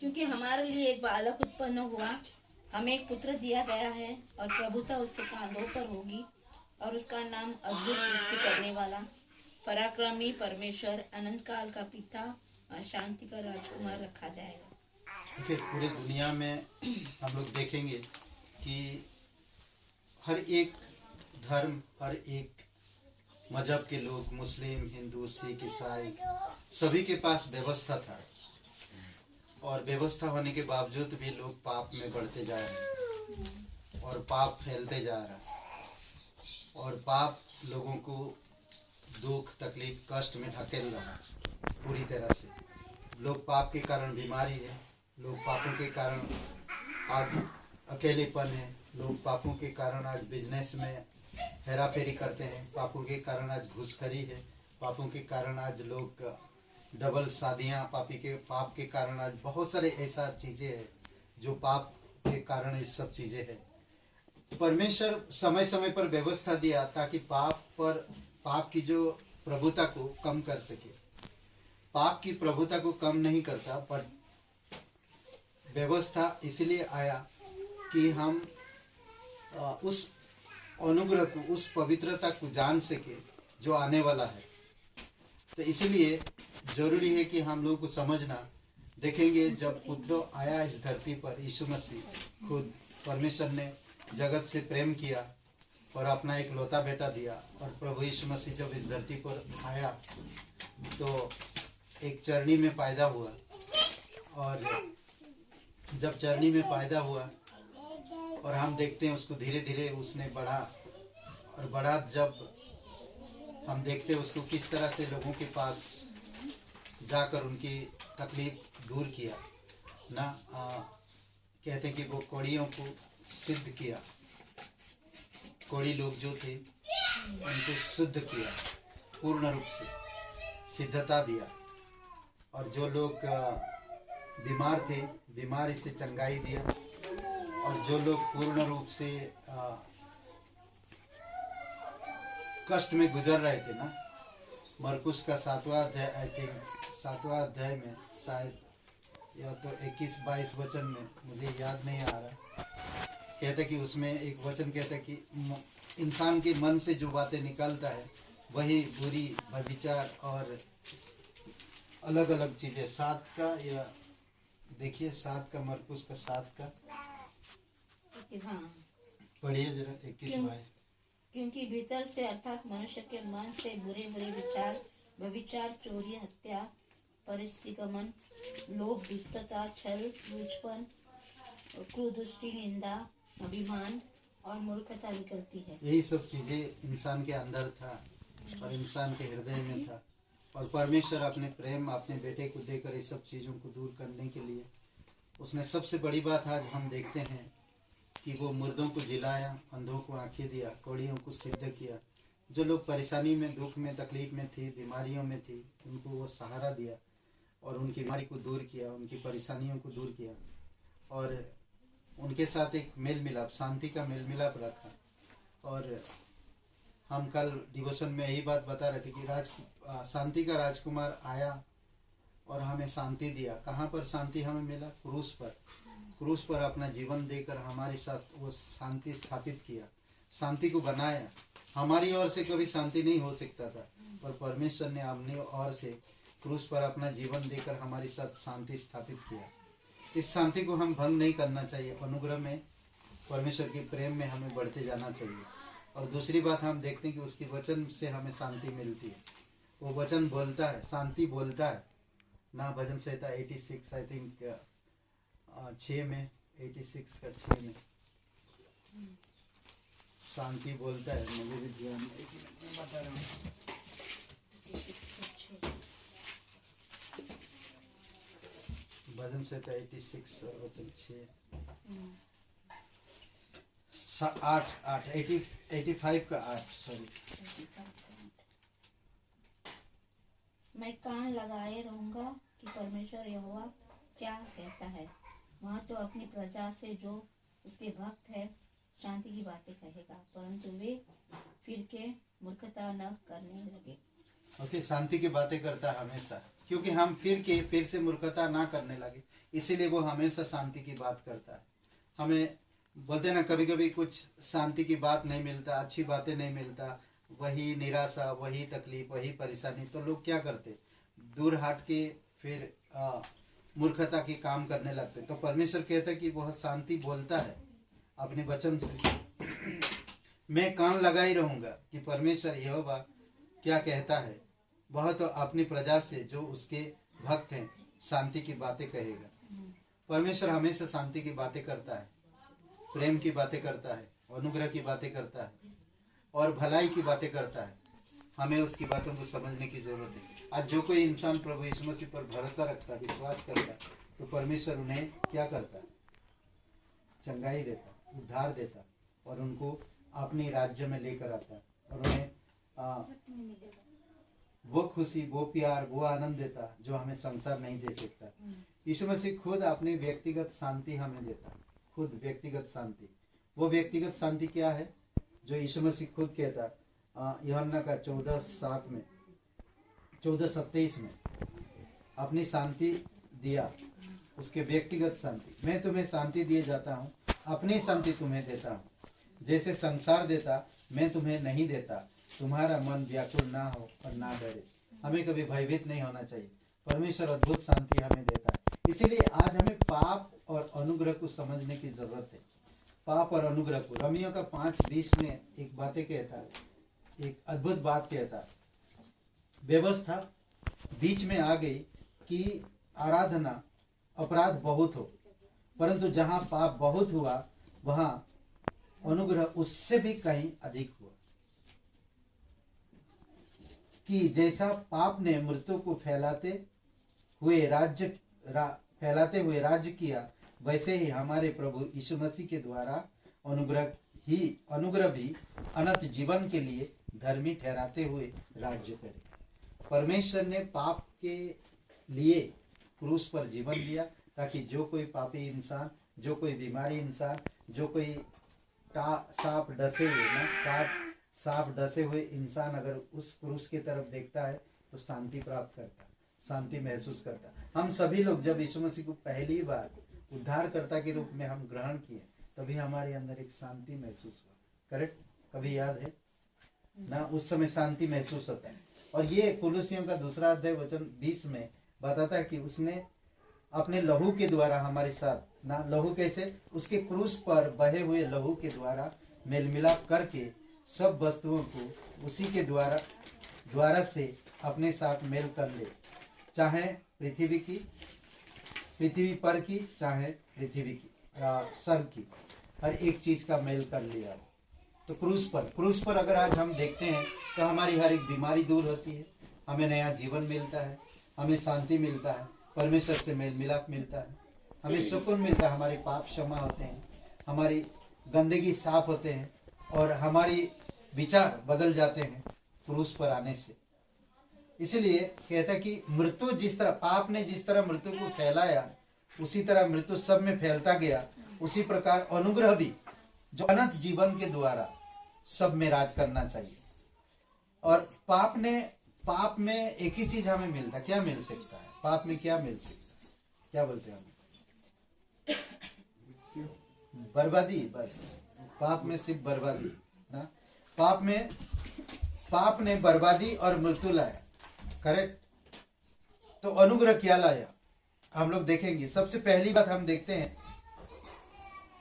क्योंकि हमारे लिए एक बालक उत्पन्न हुआ, हमें एक पुत्र दिया गया है और प्रभुता उसके कांधों पर होगी और उसका नाम अद्भुत सृष्टि करने वाला, पराक्रमी परमेश्वर, अनंत काल का पिता और शांति का राजकुमार रखा जाएगा। फिर पूरी दुनिया में हम लोग देखेंगे कि हर एक धर्म, हर एक मजहब के लोग, मुस्लिम, हिंदू, सिख, ईसाई, सभी के पास व्यवस्था था और व्यवस्था होने के बावजूद भी लोग पाप में बढ़ते जा रहे हैं और पाप फैलते जा रहा है और पाप लोगों को दुख, तकलीफ, कष्ट में ढकेल रहा है पूरी तरह से। लोग पाप के कारण बीमारी है, लोग पापों के कारण आज अकेलेपन है, लोग पापों के कारण आज बिजनेस में हेरा फेरी करते हैं, पापों के कारण आज घूसखोरी है, पापों के कारण आज लोग डबल शादियाँ, पाप के कारण आज बहुत सारे ऐसा चीज़ें हैं जो पाप के कारण ये सब चीज़ें हैं। परमेश्वर समय समय पर व्यवस्था दिया ताकि पाप की जो प्रभुता को कम कर सके। पाप की प्रभुता को कम नहीं करता, पर व्यवस्था इसलिए आया कि हम उस अनुग्रह को, उस पवित्रता को जान सके जो आने वाला है। तो इसलिए जरूरी है कि हम लोगों को समझना। देखेंगे जब पुत्र आया इस धरती पर, यीशु मसीह खुद, परमेश्वर ने जगत से प्रेम किया और अपना एक लौता बेटा दिया और प्रभु यीशु मसीह जब इस धरती पर आया तो एक चरनी में पैदा हुआ और जब चरनी में पैदा हुआ और हम देखते हैं उसको धीरे धीरे उसने बढ़ा और बढ़ा, जब हम देखते हैं उसको किस तरह से लोगों के पास जाकर उनकी तकलीफ दूर किया ना। कहते हैं कि वो कोड़ियों को सिद्ध किया, कोड़ी लोग जो थे उनको शुद्ध किया, पूर्ण रूप से सिद्धता दिया और जो लोग बीमार थे, बीमारी से चंगाई दिया और जो लोग पूर्ण रूप से कष्ट में गुजर रहे थे ना। मरकुस का 7वां अध्याय, आई थिंक 7वां अध्याय में शायद या तो 21-22 वचन में, मुझे याद नहीं आ रहा, कहता कि उसमें एक वचन कहता कि इंसान के मन से जो बातें निकलता है वही बुरी, व्यभिचार और अलग अलग चीज़ें। 7 का, या देखिए 7 का, मरकुस का 7 का पढ़िए जरा 21-22। क्योंकि भीतर से अर्थात मनुष्य के मन से बुरे बुरे विचार, व्यभिचार, चोरी, हत्या, परिस्थिगमन, लोभ, दुष्टता, छल, लूचपन, क्रूरदृष्टि, निंदा, अभिमान और मूर्खता निकलती है। यही सब चीजें इंसान के अंदर था और इंसान के हृदय में था और परमेश्वर अपने प्रेम, अपने बेटे को देकर इस सब चीजों को दूर करने के लिए उसने सबसे बड़ी बात आज हम देखते हैं कि वो मुर्दों को जिलाया, अंधों को आंखें दिया, कोड़ियों को सिद्ध किया। जो लोग परेशानी में, दुख में, तकलीफ में थी, बीमारियों में थी, उनको वो सहारा दिया और उनकी बीमारी को दूर किया, उनकी परेशानियों को दूर किया और उनके साथ एक मेल मिलाप, शांति का मेल मिलाप रखा। और हम कल डिवोशन में यही बात बता रहे थे कि शांति का राजकुमार आया और हमें शांति दिया। कहाँ पर शांति हमें मिला? क्रूस पर। क्रूस पर अपना जीवन देकर हमारे साथ वो शांति स्थापित किया, शांति को बनाया। हमारी ओर से कभी शांति नहीं हो सकता था, पर परमेश्वर ने अपनी ओर से क्रूस पर अपना जीवन देकर हमारे साथ शांति स्थापित किया। इस शांति को हम भंग नहीं करना चाहिए। अनुग्रह में, परमेश्वर के प्रेम में हमें बढ़ते जाना चाहिए। और दूसरी बात हम देखते हैं कि उसके वचन से हमें शांति मिलती है। वो वचन बोलता है, शांति बोलता है ना। भजन संहिता 86 आई थिंक 6 में, 86 का 6 में शांति बोलता है। मुझे भी ध्यान नहीं कि मैं बता रहा हूँ। भजन संहिता 86 और वचन 85 का 8, सॉरी। मैं कान लगाए रहूंगा कि परमेश्वर यहोवा क्या कहता है। वहाँ तो अपनी प्रजा से जो उसके भक्त है शांति की बातें कहेगा, परंतु वे फिर के मूर्खता न करने लगे। ओके, शांति की बातें करता है हमेशा। क्योंकि हम फिर से मूर्खता ना करने लगे, इसीलिए वो हमेशा शांति की बात करता है। हमें बोलते ना कभी कभी कुछ शांति की बात नहीं मिलता, अच्छी बातें नहीं मिलता, वही निराशा, वही तकलीफ, वही परेशानी, तो लोग क्या करते, दूर हट के फिर मूर्खता के काम करने लगते। तो परमेश्वर कहता है कि वह शांति बोलता है अपने वचन से। मैं कान लगा ही रहूंगा कि परमेश्वर यहोवा क्या कहता है। वह तो अपनी प्रजा से जो उसके भक्त हैं शांति की बातें कहेगा। परमेश्वर हमेशा शांति की बातें करता है, प्रेम की बातें करता है, अनुग्रह की बातें करता है और भलाई की बातें करता है। हमें उसकी बातों को समझने की जरूरत है। आज जो कोई इंसान प्रभु यीशु मसीह पर भरोसा रखता है, विश्वास करता है, तो परमेश्वर उन्हें क्या करता है, चंगाई देता, उद्धार देता और उनको अपने राज्य में लेकर आता है और उन्हें वो खुशी, वो प्यार, वो आनंद देता जो हमें संसार नहीं दे सकता। यीशु मसीह खुद अपनी व्यक्तिगत शांति हमें देता, खुद व्यक्तिगत शांति। वो व्यक्तिगत शांति क्या है जो यीशु मसीह खुद कहता, यूहन्ना का 14:7 में, 14:27 में अपनी शांति दिया, उसके व्यक्तिगत शांति। मैं तुम्हें शांति दिए जाता हूँ, अपनी शांति तुम्हें देता हूँ, जैसे संसार देता मैं तुम्हें नहीं देता। तुम्हारा मन व्याकुल ना हो और ना डरे। हमें कभी भयभीत नहीं होना चाहिए। परमेश्वर अद्भुत शांति हमें देता है। इसीलिए आज हमें पाप और अनुग्रह को समझने की जरूरत है। पाप और अनुग्रह को रोमियो का 5:20 में एक बातें कहता है, एक अद्भुत बात कहता है। व्यवस्था बीच में आ गई कि आराधना अपराध बहुत हो, परंतु जहां पाप बहुत हुआ वहां अनुग्रह उससे भी कहीं अधिक हुआ। कि जैसा पाप ने मृत्यु को फैलाते हुए राज्य किया, वैसे ही हमारे प्रभु यीशु मसीह के द्वारा अनुग्रह भी अनंत जीवन के लिए धर्मी ठहराते हुए राज्य करे। परमेश्वर ने पाप के लिए क्रूस पर जीवन दिया ताकि जो कोई पापी इंसान, जो कोई बीमारी इंसान, जो कोई सांप डसे हुए इंसान अगर उस क्रूस की तरफ देखता है तो शांति प्राप्त करता, शांति महसूस करता। हम सभी लोग जब यीशु मसीह को पहली बार उद्धारकर्ता के रूप में हम ग्रहण किए, तभी हमारे अंदर एक शांति महसूस हुआ। करेक्ट? कभी याद है ना? उस समय शांति महसूस होता है। और ये कुलुसियों का 2 अध्याय वचन 20 में बताता है कि उसने अपने लहू के द्वारा हमारे साथ ना, लहू कैसे, उसके क्रूस पर बहे हुए लहू के द्वारा मेल मिलाप करके सब वस्तुओं को उसी के द्वारा से अपने साथ मेल कर ले, चाहे पृथ्वी पर की, चाहे पृथ्वी की स्वर्ग की, हर एक चीज का मेल कर लिया। तो क्रूस पर अगर आज हम देखते हैं तो हमारी हर एक बीमारी दूर होती है, हमें नया जीवन मिलता है, हमें शांति मिलता है, परमेश्वर से मेल मिलाप मिलता है, हमें सुकून मिलता है, हमारे पाप क्षमा होते हैं, हमारी गंदगी साफ होते हैं और हमारी विचार बदल जाते हैं क्रूस पर आने से। इसलिए कहता है कि मृत्यु जिस तरह, पाप ने जिस तरह मृत्यु को फैलाया, उसी तरह मृत्यु सब में फैलता गया, उसी प्रकार अनुग्रह भी जो अनंत जीवन के द्वारा सब में राज करना चाहिए। और पाप में एक ही चीज हमें मिलता, क्या मिल सकता है? पाप में क्या मिल सकता है? क्या बोलते हैं हम? बर्बादी। बस पाप में सिर्फ बर्बादी ना। पाप ने बर्बादी और मृत्यु लाया। करेक्ट? तो अनुग्रह क्या लाया हम लोग देखेंगे। सबसे पहली बात हम देखते हैं,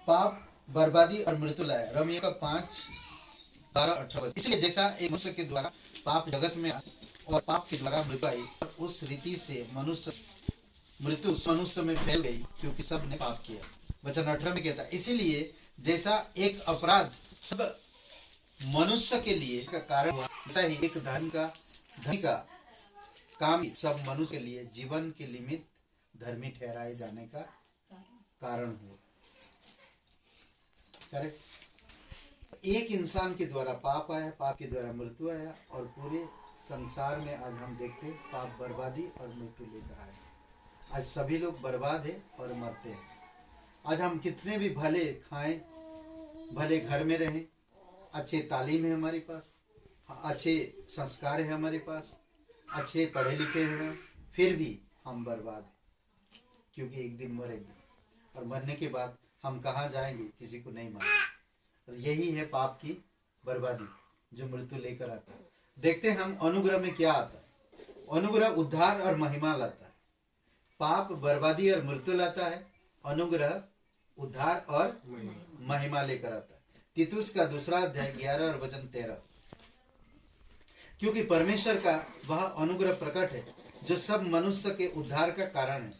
पाप बर्बादी और मृत्यु लाया। रोमियो का 5:12-18। इसलिए जैसा एक मनुष्य के द्वारा पाप जगत में आया और पाप के द्वारा मृत्यु आई, उस रीति से मृत्यु मनुष्य में फैल गई क्योंकि सब ने पाप किया। वचन 18 में कहता है, इसीलिए जैसा एक अपराध सब मनुष्य के लिए का कारण हुआ, ऐसा ही एक धर्मी का काम सब मनुष्य के लिए जीवन के निमित्त धर्मी ठहराए जाने का कारण हुआ। करेक्ट? एक इंसान के द्वारा पाप आया, पाप के द्वारा मृत्यु आया और पूरे संसार में आज हम देखते हैं पाप बर्बादी और मृत्यु लेकर आए। आज सभी लोग बर्बाद है और मरते हैं। आज हम कितने भी भले खाएं, भले घर में रहें, अच्छे तालीम है हमारे पास, अच्छे संस्कार है हमारे पास, अच्छे पढ़े लिखे हैं, फिर भी हम बर्बाद हैं, क्योंकि एक दिन मरेंगे और मरने के बाद हम कहाँ जाएंगे किसी को नहीं मालूम। और यही है पाप की बर्बादी जो मृत्यु लेकर आता है। देखते हैं हम अनुग्रह में क्या आता है। अनुग्रह उद्धार और महिमा लाता है। पाप बर्बादी और मृत्यु लाता है, अनुग्रह उद्धार और महिमा लेकर आता है। तीतुस का 2 अध्याय 11 और वचन 13। क्योंकि परमेश्वर का वह अनुग्रह प्रकट है जो सब मनुष्य के उद्धार का कारण है,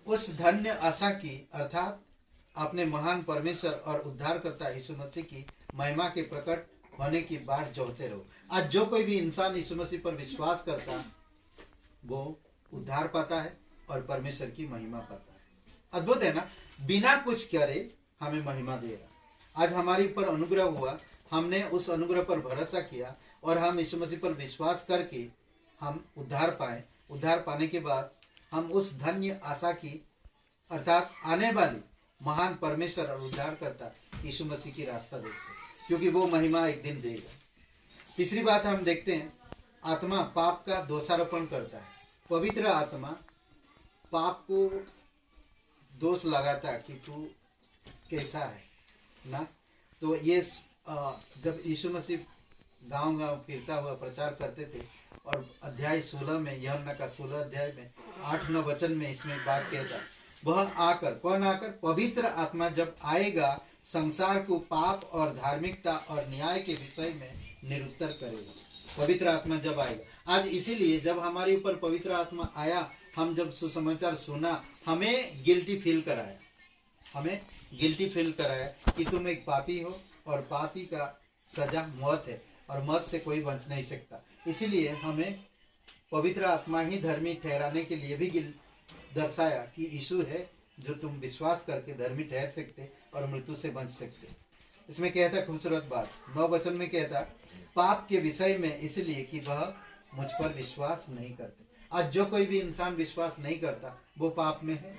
उस धन्य आशा की अर्थात अपने महान परमेश्वर और उद्धारकर्ता यीशु मसीह की महिमा के प्रकट होने की बाट जोहते रहो। आज जो कोई भी इंसान यीशु मसीह पर विश्वास करता है वो उद्धार पाता है और परमेश्वर की महिमा पाता है। अद्भुत है ना, बिना कुछ करे हमें महिमा देगा। आज हमारे ऊपर अनुग्रह हुआ, हमने उस अनुग्रह पर भरोसा किया और हम यीशु मसीह पर विश्वास करके हम उद्धार पाए। उद्धार पाने के बाद हम उस धन्य आशा की अर्थात आने वाली महान परमेश्वर और उद्धारकर्ता यीशु मसीह की रास्ता देखते हैं, क्योंकि वो महिमा एक दिन देगा। तीसरी बात हम देखते हैं, आत्मा पाप का दोषारोपण करता है। पवित्र आत्मा पाप को दोष लगाता है कि तू कैसा है ना। तो ये जब यीशु मसीह गांव गांव फिरता हुआ प्रचार करते थे और अध्याय 16 में, यूहन्ना का 16 अध्याय में 8-9 वचन में इसमें बात कहता है, वह आकर, कौन आकर? पवित्र आत्मा जब आएगा संसार को पाप और धार्मिकता और न्याय के विषय में निरुत्तर करेगा। पवित्र आत्मा जब आएगा, आज इसीलिए जब हमारे ऊपर पवित्र आत्मा आया, हम जब सुसमाचार सुना, हमें गिल्टी फील कराया कि तुम एक पापी हो और पापी का सजा मौत है और मौत से कोई बच नहीं सकता। इसीलिए हमें पवित्र आत्मा ही धर्मी ठहराने के लिए भी दर्शाया कि यीशु है जो तुम विश्वास करके धर्मी ठहर सकते और मृत्यु से बच सकते। इसमें कहता खूबसूरत बात 9 वचन में कहता, पाप के विषय में इसलिए कि वह मुझ पर विश्वास नहीं करते। आज जो कोई भी इंसान विश्वास नहीं करता वो पाप में है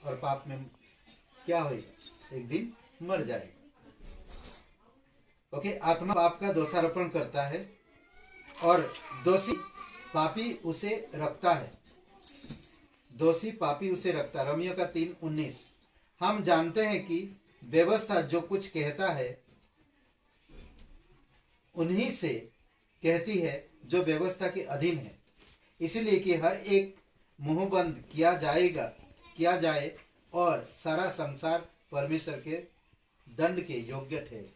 और पाप में क्या होगा? एक दिन मर जाएगा। ओके, आत्मा पाप का दोषारोपण करता है और दोषी पापी उसे रखता है। दोषी पापी उसे रखता। रोमियो का 3:19। हम जानते हैं कि व्यवस्था जो कुछ कहता है उन्हीं से कहती है जो व्यवस्था के अधीन है, इसलिए कि हर एक मुंह बंद किया जाए और सारा संसार परमेश्वर के दंड के योग्य ठहरे।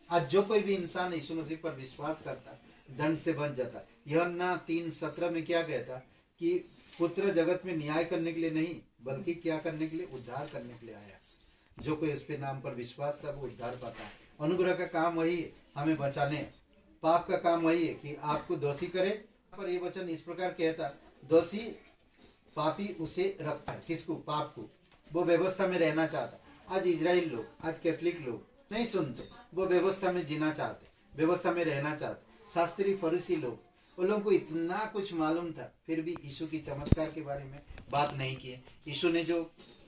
आज जो कोई भी इंसान यीशु मसीह पर विश्वास करता दंड से बच जाता। यूहन्ना 3:17 में क्या कहता कि पुत्र जगत में न्याय करने के लिए नहीं बल्कि क्या करने के लिए? उद्धार करने के लिए आया। जो कोई उसके नाम पर विश्वास करता वो उद्धार पाता है। अनुग्रह का काम वही है, हमें बचाने। पाप का काम वही है कि आपको दोषी करे। पर ये वचन इस प्रकार कहता, दोषी पापी उसे रखता है। किसको? पाप को। वो व्यवस्था में रहना चाहता। आज इजराइल लोग, आज कैथलिक लोग नहीं सुनते, वो व्यवस्था में जीना चाहते, व्यवस्था में रहना चाहते। शास्त्री फरीसी लोग, उन लोगों को इतना कुछ मालूम था फिर भी यीशु की चमत्कार के बारे में बात नहीं किए। यीशु ने जो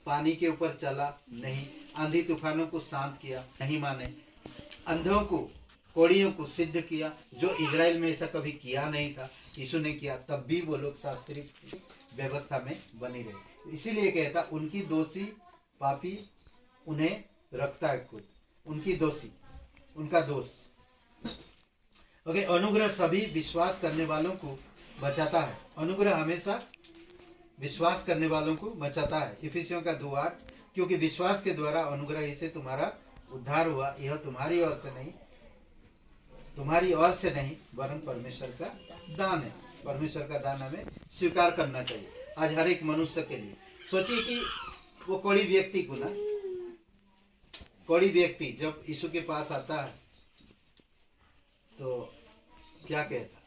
पानी के ऊपर चला नहीं, आंधी तूफानों को शांत किया नहीं माने, अंधों को कोड़ियों को सिद्ध किया, जो इजराइल में ऐसा कभी किया नहीं था यीशु ने किया, तब भी वो लोग शास्त्री व्यवस्था में बने रहे। इसीलिए कहता उनकी दोषी पापी उन्हें रखता है खुद, उनकी दोषी, उनका दोष। ओके, अनुग्रह सभी विश्वास करने वालों को बचाता है। अनुग्रह हमेशा विश्वास करने वालों को बचाता है। इफिसियों का 2:8, क्योंकि विश्वास के द्वारा अनुग्रह से तुम्हारा उद्धार हुआ, यह तुम्हारी ओर से नहीं वरन परमेश्वर का दान है। परमेश्वर का दान हमें स्वीकार करना चाहिए आज हर एक मनुष्य के लिए। सोचिए कि वो कोड़ी व्यक्ति को ना, कोड़ी व्यक्ति जब यीशु के पास आता है तो क्या कहता?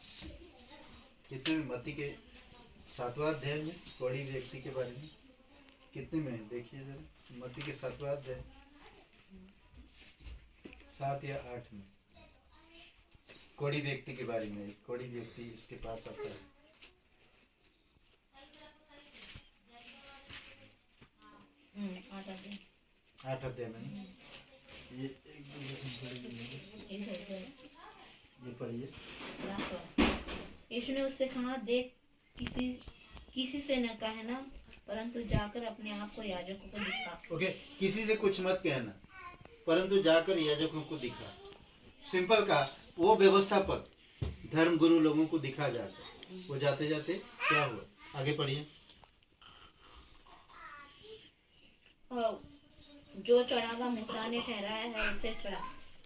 कितने में? मत्ती के 7वां अध्याय में कोड़ी व्यक्ति के बारे में कितने में देखिए जरा। मत्ती के 7वां अध्याय 7 या 8 में कोड़ी व्यक्ति के बारे में। एक कोड़ी व्यक्ति इसके पास आता है। आठ अध्याय में ये पढ़िए। यीशु ने उससे कहा, देख किसी किसी से न कहना, परंतु जाकर अपने आप को याजकों को दिखा। ओके, किसी से कुछ मत कहना, परंतु जाकर याजकों को दिखा। सिंपल का वो व्यवस्थापक धर्म गुरु लोगों को दिखा जाता। वो जाते जाते क्या हुआ, आगे पढ़िए। और जो चढ़ावा मूसा ने ठहराया है उसे चढ़ा,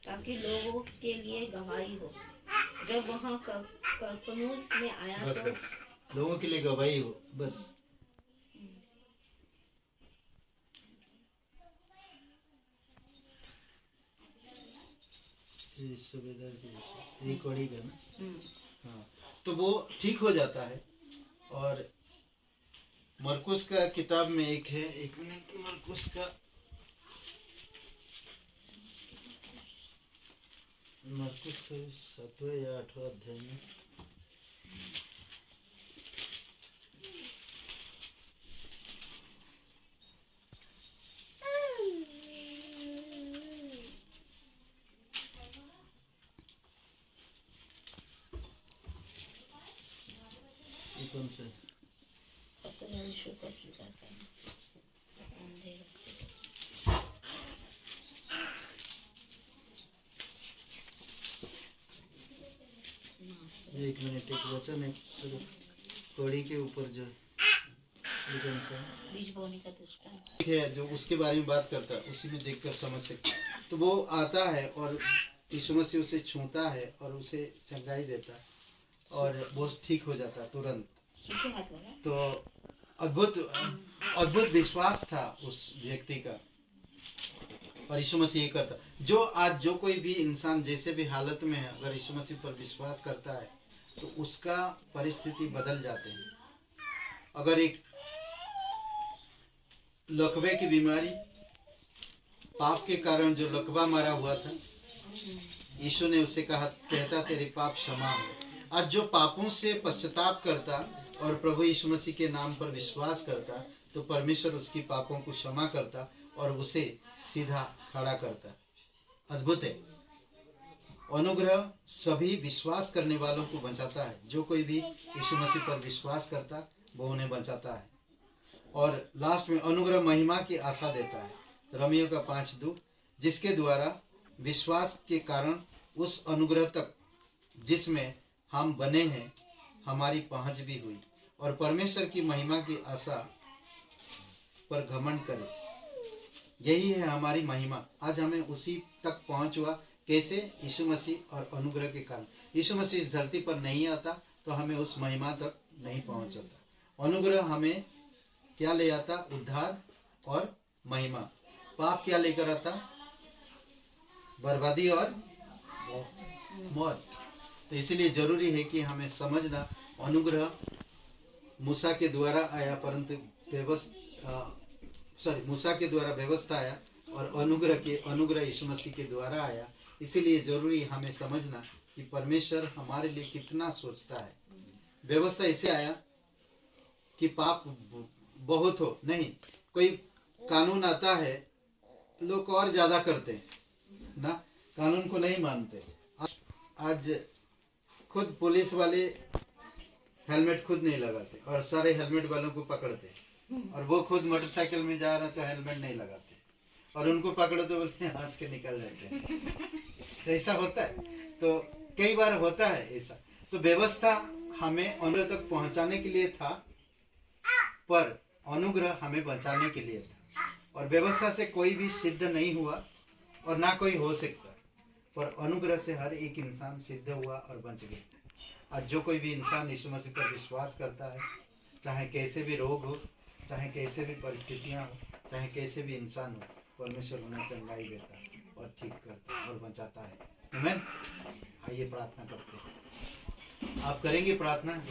ताकि लोगों के लिए गवाही हो। जब वहाँ कफनूस में आया बस तो बस, लोगों के लिए गवाही हो, बस। सुबेदार की एक कड़ी का ना, हाँ, तो वो ठीक हो जाता है। और मरकुस का किताब में एक है, एक मिनट, मरकुस का 7वें या 8वें अध्याय में कौन से यीशु को स्वीकार करना। एक मिनट, एक वचन है कड़ी के ऊपर जो कौन सा बीज बोने का दृष्टांत है, जो उसके बारे में बात करता है, उसी में देखकर समझ सकते। तो वो आता है और यीशु मसीह उसे छूता है और उसे चंगाई देता है और वो ठीक हो जाता है तुरंत। तो अद्भुत विश्वास था उस व्यक्ति का, और यीशु मसीह ये करता। जो आज जो कोई भी इंसान जैसे भी हालत में है, अगर यीशु मसीह पर विश्वास करता है तो उसका परिस्थिति बदल जाते हैं। अगर एक लकवे की बीमारी, पाप के कारण जो लकवा मारा हुआ था, यीशु ने उसे कहता तेरे पाप क्षमा हो। आज जो पापों से पश्चाताप करता और प्रभु यीशु मसीह के नाम पर विश्वास करता, तो परमेश्वर उसकी पापों को क्षमा करता और उसे सीधा खड़ा करता। अद्भुत है। अनुग्रह सभी विश्वास करने वालों को बचाता है। जो कोई भी यीशु मसीह पर विश्वास करता वो उन्हें बचाता है। और लास्ट में अनुग्रह महिमा की आशा देता है। रोमियो का 5:2, जिसके द्वारा विश्वास के कारण उस अनुग्रह तक जिसमें हम बने हैं हमारी पहुंच भी हुई, और परमेश्वर की महिमा की आशा पर घमंड करें। यही है हमारी महिमा। आज हमें उसी तक पहुंच हुआ। कैसे? यीशु मसीह और अनुग्रह के कारण। यीशु मसीह इस धरती पर नहीं आता तो हमें उस महिमा तक नहीं पहुंच होता। अनुग्रह हमें क्या ले आता? उद्धार और महिमा। पाप क्या लेकर आता? बर्बादी और मौत। तो इसलिए जरूरी है कि हमें समझना, अनुग्रह मूसा के द्वारा आया, परंतु मूसा के द्वारा व्यवस्था आया, और अनुग्रह यीशु मसीह के द्वारा आया। इसीलिए जरूरी हमें समझना कि परमेश्वर हमारे लिए कितना सोचता है। व्यवस्था इसे आया कि पाप बहुत हो, नहीं, कोई कानून आता है, लोग और ज्यादा करते हैं ना, कानून को नहीं मानते। आज खुद पुलिस वाले हेलमेट खुद नहीं लगाते और सारे हेलमेट वालों को पकड़ते, और वो खुद मोटरसाइकिल में जा रहे तो हेलमेट नहीं लगाते, और उनको पकड़ो तो बोलते हैं हंस के निकल जाते हैं। तो ऐसा होता है, तो कई बार होता है ऐसा। तो व्यवस्था हमें अनुग्रह तक पहुंचाने के लिए था, पर अनुग्रह हमें बचाने के लिए था। और व्यवस्था से कोई भी सिद्ध नहीं हुआ और ना कोई हो सकता, पर अनुग्रह से हर एक इंसान सिद्ध हुआ और बच गया। आज जो कोई भी इंसान यीशु मसीह पर विश्वास करता है, चाहे कैसे भी रोग हो, चाहे कैसे भी परिस्थितियां हो, चाहे कैसे भी इंसान हो, परमेश्वर उन्हें चंगाई देता है और ठीक करता है और बचाता है। आमीन। आइए प्रार्थना करते हैं। आप करेंगे प्रार्थना?